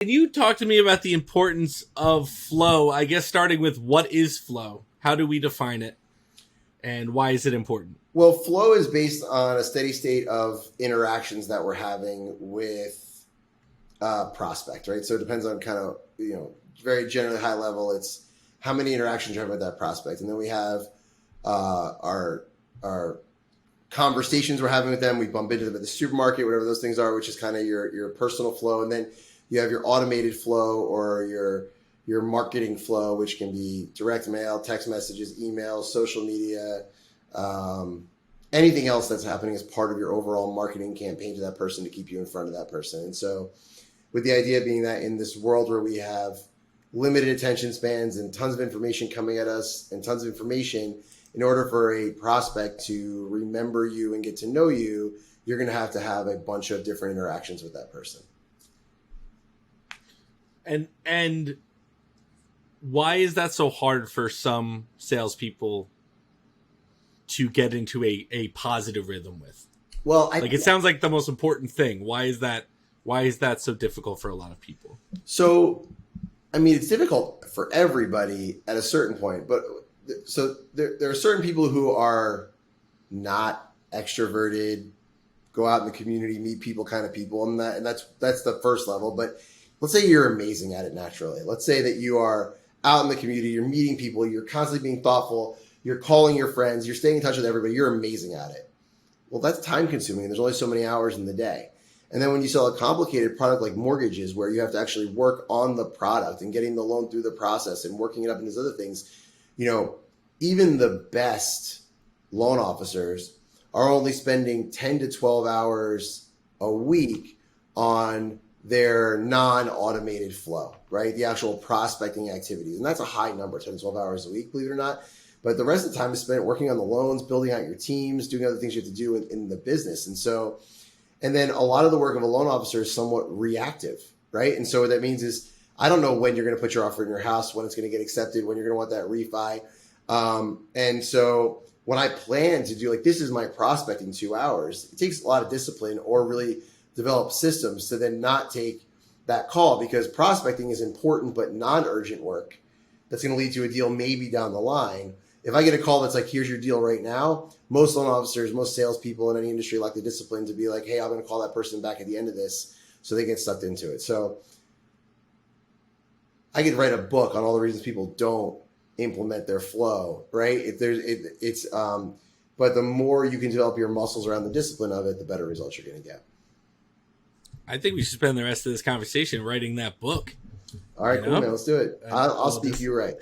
Can you talk to me about the importance of flow? I guess starting with what is flow? How do we define it? And why is it important? Well, flow is based on a steady state of interactions that we're having with prospect, right? So it depends on kind of, very generally high level. It's how many interactions you're having with that prospect. And then we have our conversations we're having with them. We bump into them at the supermarket, whatever those things are, which is kind of your personal flow. And then you have your automated flow or your marketing flow, which can be direct mail, text messages, emails, social media, anything else that's happening as part of your overall marketing campaign to that person to keep you in front of that person. And so with the idea being that in this world where we have limited attention spans and tons of information coming at us and tons of information, in order for a prospect to remember you and get to know you, you're going to have a bunch of different interactions with that person. And why is that so hard for some salespeople to get into a positive rhythm with? Well, it sounds like the most important thing. Why is that so difficult for a lot of people? So, I mean, it's difficult for everybody at a certain point, but so there are certain people who are not extroverted, go out in the community, meet people kind of people, and that's the first level. But let's say you're amazing at it naturally. Let's say that you are out in the community, you're meeting people, you're constantly being thoughtful, you're calling your friends, you're staying in touch with everybody, you're amazing at it. Well, that's time consuming. There's only so many hours in the day. And then when you sell a complicated product like mortgages, where you have to actually work on the product and getting the loan through the process and working it up into other things, even the best loan officers are only spending 10 to 12 hours a week on their non-automated flow, right? The actual prospecting activities. And that's a high number, 10 to 12 hours a week, believe it or not. But the rest of the time is spent working on the loans, building out your teams, doing other things you have to do in the business. And then a lot of the work of a loan officer is somewhat reactive, right? And so what that means is, I don't know when you're going to put your offer in your house, when it's going to get accepted, when you're going to want that refi. And so when I plan to do this is my prospecting 2 hours, it takes a lot of discipline or really develop systems to then not take that call, because prospecting is important, but non-urgent work that's going to lead to a deal maybe down the line. If I get a call that's like, here's your deal right now, most loan officers, most salespeople in any industry lack the discipline to be like, hey, I'm going to call that person back at the end of this, so they get sucked into it. So I could write a book on all the reasons people don't implement their flow, right? But the more you can develop your muscles around the discipline of it, the better results you're going to get. I think we should spend the rest of this conversation writing that book. All right, cool, man. Let's do it. I'll speak you right.